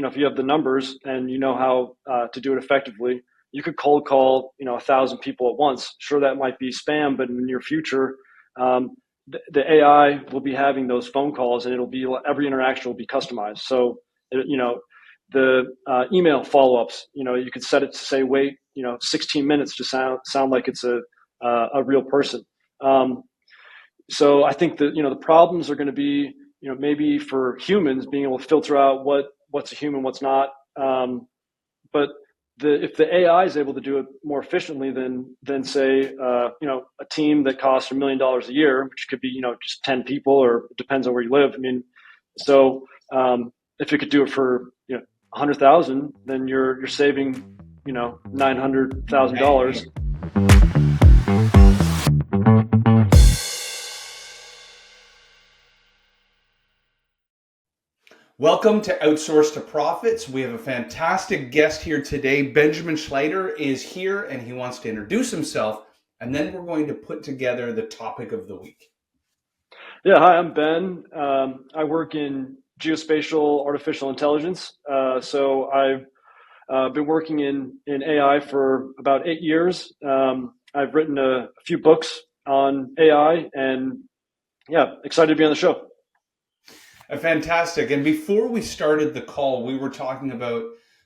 if you have the numbers and you know how to do it effectively, you could cold call 1,000 people at once. Sure, that might be spam, but in the near future, the AI will be having those phone calls, and every interaction will be customized. So the email follow-ups, you could set it to say wait 16 minutes to sound like it's a real person. So I think that the problems are going to be maybe for humans being able to filter out what's a human, what's not. But if the AI is able to do it more efficiently than say a team that costs $1 million a year, which could be just 10 people, or it depends on where you live. I mean, so if you could do it for 100,000, then you're saving $900,000. Welcome to Outsource to Profits. We have a fantastic guest here today. Benjamin Schleider is here and he wants to introduce himself, and then we're going to put together the topic of the week. Yeah, hi, I'm Ben. I work in geospatial artificial intelligence. So I've been working in AI for about 8 years. I've written a few books on AI, and yeah, excited to be on the show. Fantastic. And before we started the call, we were talking about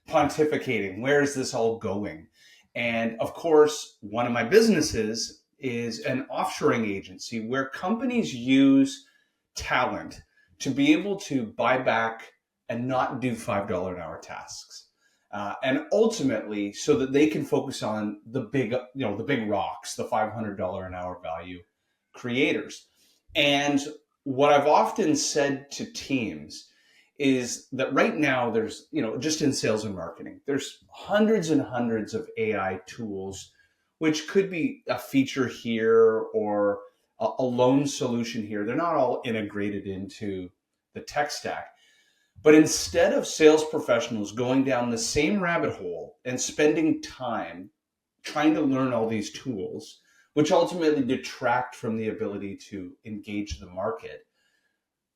pontificating. Where is this all going? And of course, one of my businesses is an offshoring agency where companies use talent to be able to buy back and not do $5 an hour tasks. And ultimately, so that they can focus on the big rocks, the $500 an hour value creators. And what I've often said to teams is that right now there's, just in sales and marketing, there's hundreds and hundreds of AI tools, which could be a feature here or a loan solution here. They're not all integrated into the tech stack. But instead of sales professionals going down the same rabbit hole and spending time trying to learn all these tools, which ultimately detract from the ability to engage the market,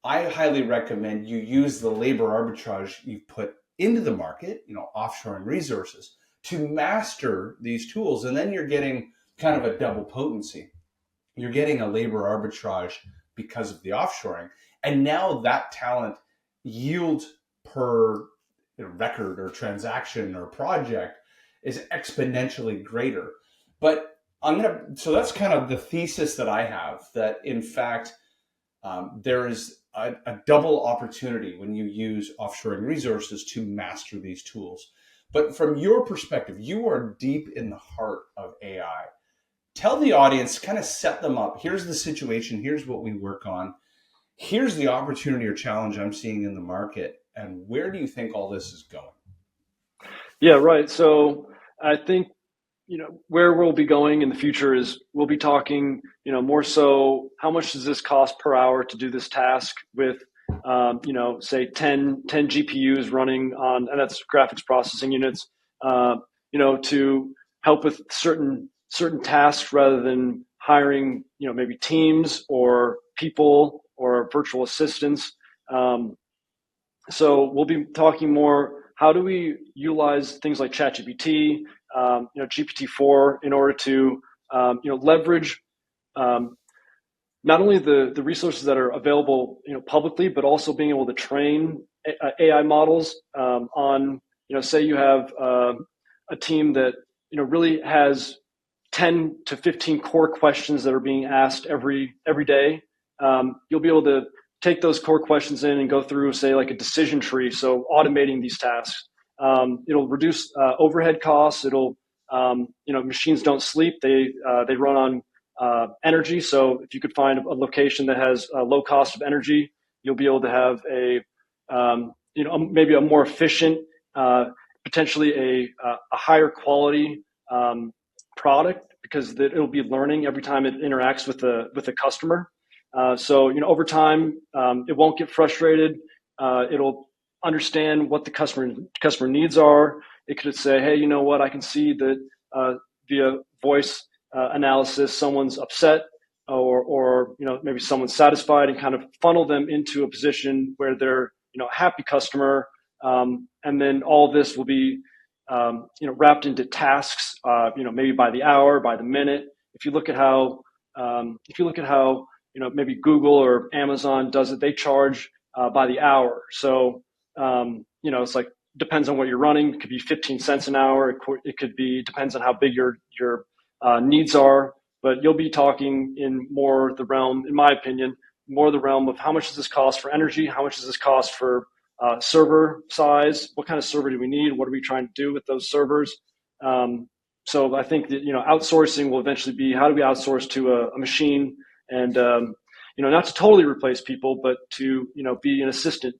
I highly recommend you use the labor arbitrage you've put into the market, offshoring resources, to master these tools. And then you're getting kind of a double potency. You're getting a labor arbitrage because of the offshoring. And now that talent yield per record or transaction or project is exponentially greater. But so that's kind of the thesis that I have, that in fact, there is a double opportunity when you use offshoring resources to master these tools. But from your perspective, you are deep in the heart of AI. Tell the audience, kind of set them up. Here's the situation. Here's what we work on. Here's the opportunity or challenge I'm seeing in the market. And where do you think all this is going? Yeah, right. So I think where we'll be going in the future is we'll be talking, more so how much does this cost per hour to do this task with, say 10 GPUs running on, and that's graphics processing units, to help with certain tasks rather than hiring, maybe teams or people or virtual assistants. So we'll be talking more, how do we utilize things like ChatGPT, GPT-4 in order to, leverage not only the resources that are available, publicly, but also being able to train AI models on, say you have a team that, really has 10 to 15 core questions that are being asked every day. You'll be able to take those core questions in and go through, say, like a decision tree. So automating these tasks, it'll reduce overhead costs. It'll, machines don't sleep. They run on energy. So if you could find a location that has a low cost of energy, you'll be able to have maybe a more efficient, potentially a higher quality product, because it'll be learning every time it interacts with the customer. So over time, it won't get frustrated. It'll understand what the customer needs are. It could say, hey, you know what? I can see that via voice analysis, someone's upset, or maybe someone's satisfied, and kind of funnel them into a position where they're a happy customer, And then all this will be wrapped into tasks, maybe by the hour, by the minute. If you look at how maybe Google or Amazon does it, they charge by the hour. So it's like, depends on what you're running. It could be 15 cents an hour. It could be, depends on how big your needs are. But you'll be talking in more the realm, in my opinion, more the realm of how much does this cost for energy? How much does this cost for server size? What kind of server do we need? What are we trying to do with those servers? So I think that outsourcing will eventually be, how do we outsource to a machine, and not to totally replace people, but to be an assistant.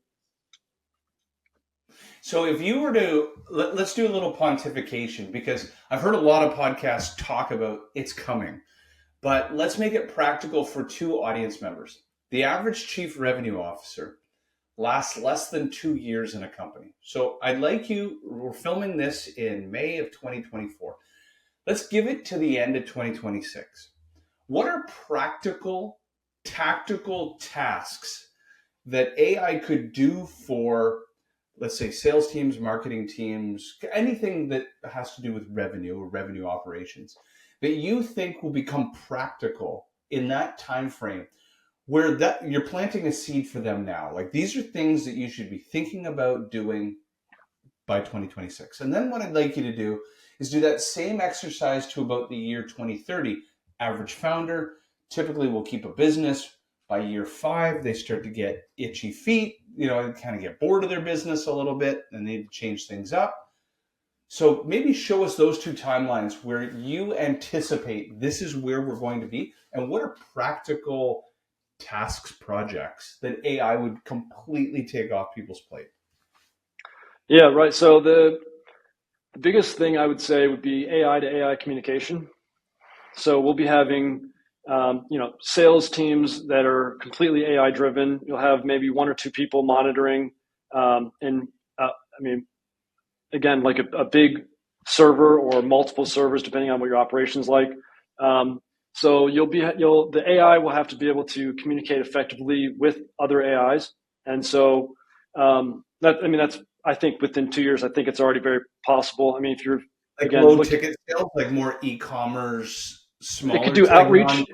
So if you were to, let's do a little pontification, because I've heard a lot of podcasts talk about it's coming, but let's make it practical for two audience members. The average chief revenue officer lasts less than 2 years in a company. So I'd like you, we're filming this in May of 2024. Let's give it to the end of 2026. What are practical, tactical tasks that AI could do for, let's say, sales teams, marketing teams, anything that has to do with revenue or revenue operations, that you think will become practical in that time frame, where that you're planting a seed for them now? Like, these are things that you should be thinking about doing by 2026. And then what I'd like you to do is do that same exercise to about the year 2030. Average founder typically will keep a business. By year 5, they start to get itchy feet, kind of get bored of their business a little bit, and they need to change things up. So maybe show us those two timelines where you anticipate this is where we're going to be, and what are practical tasks, projects that AI would completely take off people's plate. Yeah, right. So the biggest thing I would say would be AI to AI communication. So we'll be having sales teams that are completely AI driven. You'll have maybe 1 or 2 people monitoring, again, like a big server or multiple servers, depending on what your operation's like. So the AI will have to be able to communicate effectively with other AIs, and so that's, I think, within 2 years. I think it's already very possible. I mean, if you're like again low ticket sales, like more e-commerce, smaller, it could do outreach.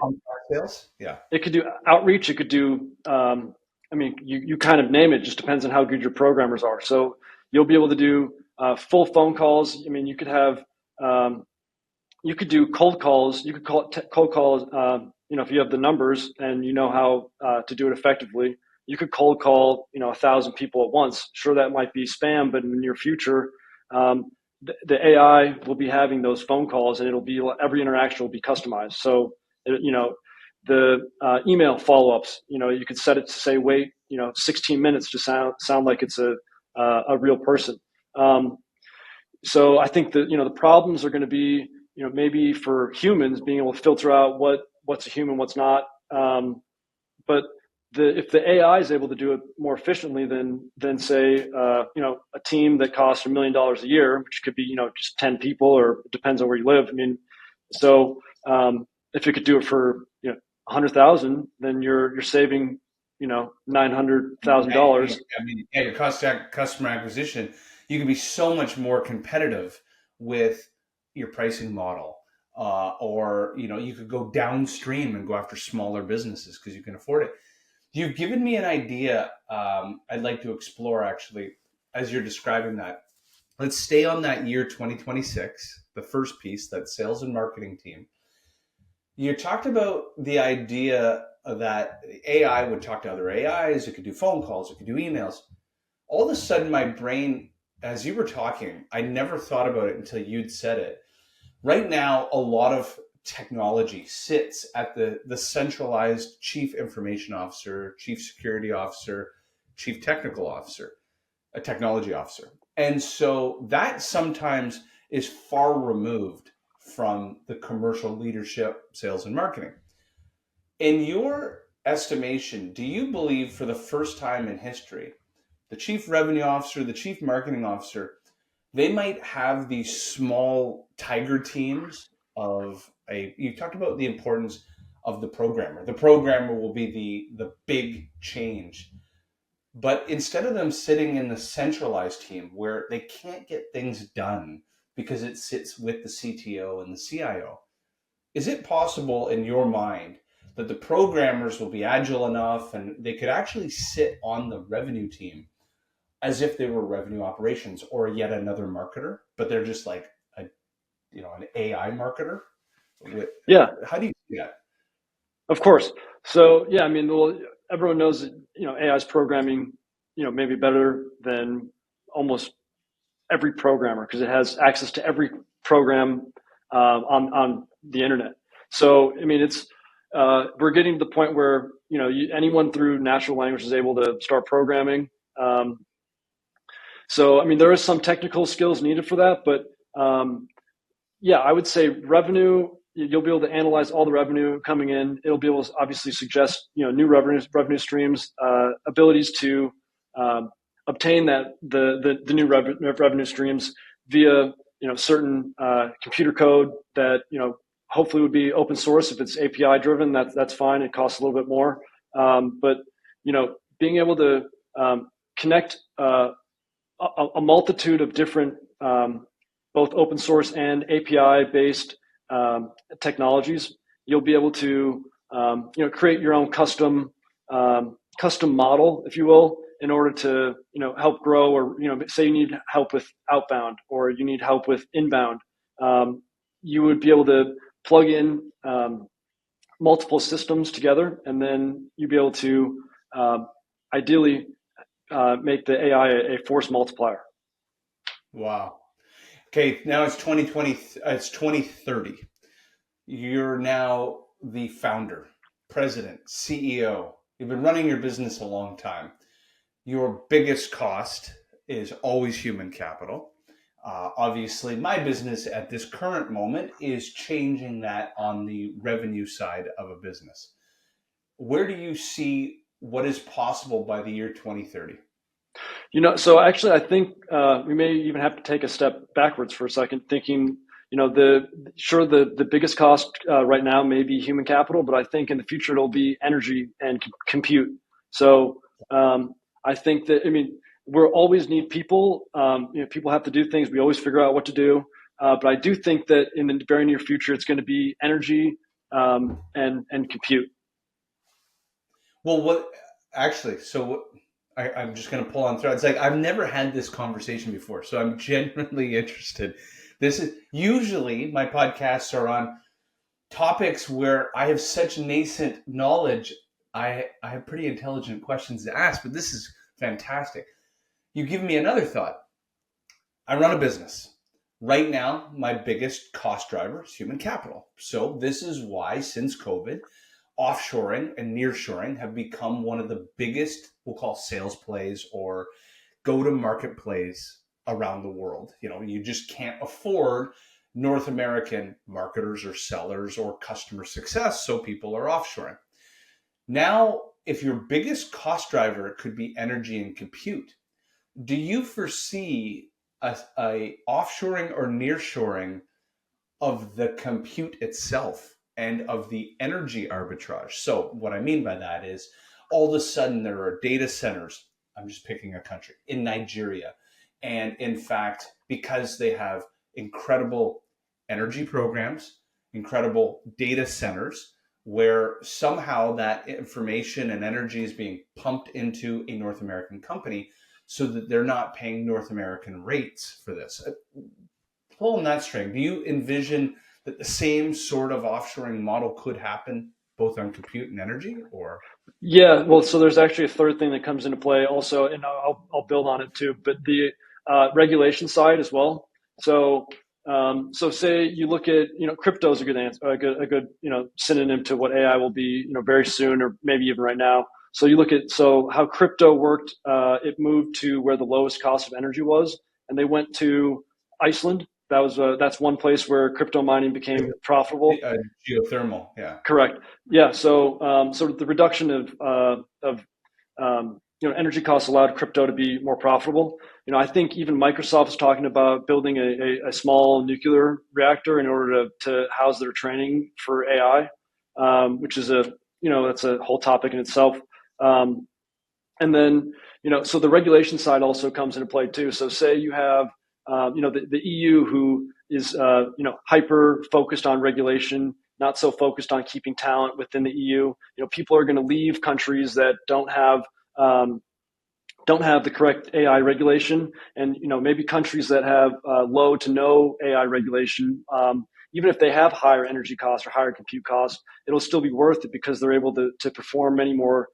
Sales. Yeah, it could do outreach. It could do. You kind of name it. Just depends on how good your programmers are. So you'll be able to do full phone calls. I mean, you could have. You could do cold calls. You could cold calls. If you have the numbers and you know how to do it effectively, you could cold call 1,000 people at once. Sure, that might be spam, but in the near future, the AI will be having those phone calls, and it'll be, every interaction will be customized. So the email follow-ups, you could set it to say, wait 16 minutes to sound like it's a real person. So I think that the problems are going to be maybe for humans being able to filter out what's a human, what's not. But if the AI is able to do it more efficiently than say a team that costs $1 million a year, which could be just 10 people, or it depends on where you live. I mean, so if you could do it for 100,000, then you're saving $900,000. I mean, your customer acquisition, you can be so much more competitive with your pricing model, or you could go downstream and go after smaller businesses because you can afford it. You've given me an idea I'd like to explore, actually, as you're describing that. Let's stay on that year 2026, the first piece, that sales and marketing team. You talked about the idea that AI would talk to other AIs. It could do phone calls. It could do emails. All of a sudden, my brain, as you were talking, I never thought about it until you'd said it. Right now, a lot of technology sits at the centralized chief information officer, chief security officer, chief technical officer, a technology officer. And so that sometimes is far removed from the commercial leadership, sales, and marketing. In your estimation, do you believe for the first time in history, the chief revenue officer, the chief marketing officer, they might have these small tiger teams you talked about the importance of the programmer. The programmer will be the big change. But instead of them sitting in the centralized team where they can't get things done because it sits with the CTO and the CIO, is it possible in your mind that the programmers will be agile enough and they could actually sit on the revenue team as if they were revenue operations or yet another marketer, but they're just like a, an AI marketer? Yeah, How do you see that? of course. So yeah, I mean, well, everyone knows that AI is programming, maybe better than almost every programmer because it has access to every program on the internet. So I mean, it's we're getting to the point where anyone through natural language is able to start programming. Um, so I mean, there is some technical skills needed for that, but yeah, I would say revenue. You'll be able to analyze all the revenue coming in. It'll be able to obviously suggest new revenue streams, abilities to obtain that the new revenue streams via certain computer code that hopefully would be open source. If it's API driven, that's fine. It costs a little bit more, but being able to connect a multitude of different both open source and API based technologies, you'll be able to create your own custom model, if you will, in order to help grow, or say you need help with outbound or you need help with inbound. You would be able to plug in multiple systems together, and then you'd be able to ideally make the AI a force multiplier. Wow. Okay, now it's 2020, it's 2030. You're now the founder, president, CEO. You've been running your business a long time. Your biggest cost is always human capital. Obviously, my business at this current moment is changing that on the revenue side of a business. Where do you see what is possible by the year 2030? So actually, I think we may even have to take a step backwards for a second, thinking, the biggest cost right now may be human capital, but I think in the future it'll be energy and compute. So I think that, I mean, we'll always need people. People have to do things. We always figure out what to do. But I do think that in the very near future, it's going to be energy and compute. Well, what actually, so I'm just going to pull on threads. Like, I've never had this conversation before, so I'm genuinely interested. This is usually my podcasts are on topics where I have such nascent knowledge. I have pretty intelligent questions to ask, but this is fantastic. You give me another thought. I run a business. Right now, my biggest cost driver is human capital. So this is why, since COVID, offshoring and nearshoring have become one of the biggest, we'll call sales plays or go-to-market plays around the world. You just can't afford North American marketers or sellers or customer success, so people are offshoring. Now, if your biggest cost driver could be energy and compute, do you foresee a offshoring or nearshoring of the compute itself and of the energy arbitrage? So what I mean by that is all of a sudden there are data centers, I'm just picking a country, in Nigeria. And in fact, because they have incredible energy programs, incredible data centers, where somehow that information and energy is being pumped into a North American company so that they're not paying North American rates for this. Pulling that string, do you envision that the same sort of offshoring model could happen both on compute and energy, or? Yeah, well, so there's actually a third thing that comes into play also, and I'll build on it too, but the regulation side as well. So say you look at crypto is a good answer, a good synonym to what AI will be very soon, or maybe even right now. So you look at how crypto worked. It moved to where the lowest cost of energy was, and they went to Iceland. That's one place where crypto mining became profitable. Geothermal, yeah. Correct. Yeah. So the reduction of energy costs allowed crypto to be more profitable. I think even Microsoft is talking about building a small nuclear reactor in order to house their training for AI, which is that's a whole topic in itself. And then, so the regulation side also comes into play too. So say you have, the EU, who is, hyper focused on regulation, not so focused on keeping talent within the EU. People are going to leave countries that um, don't have the correct AI regulation, and maybe countries that have low to no AI regulation. Even if they have higher energy costs or higher compute costs, it'll still be worth it because they're able to perform many more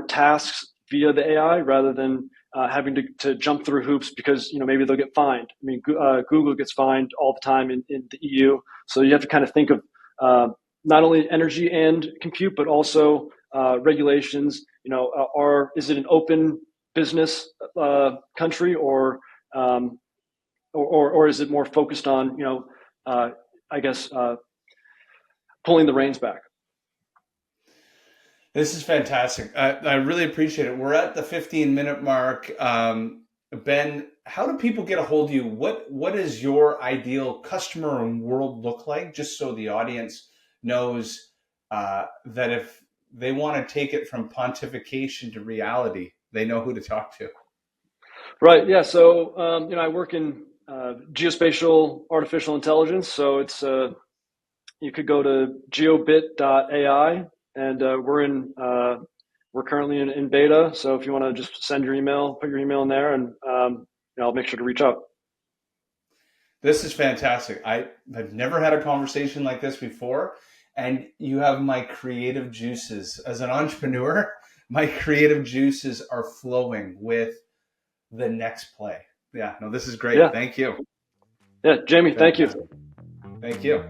tasks via the AI rather than having to jump through hoops because maybe they'll get fined. I mean, Google gets fined all the time in the EU, so you have to kind of think of not only energy and compute, but also regulations. Is it an open business country, or is it more focused on I guess pulling the reins back? This is fantastic. I really appreciate it. We're at the 15-minute mark. Ben, how do people get a hold of you? What does your ideal customer and world look like? Just so the audience knows that if they want to take it from pontification to reality, they know who to talk to. Right. Yeah. So I work in geospatial artificial intelligence. So it's you could go to geobit.ai, and we're currently in beta. So if you want to just send your email, put your email in there, and I'll make sure to reach out. This is fantastic. I've never had a conversation like this before, and you have my creative juices. As an entrepreneur, my creative juices are flowing with the next play. Yeah, no, this is great. Yeah. Thank you. Yeah, Jamie, thank you. Fantastic. Thank you.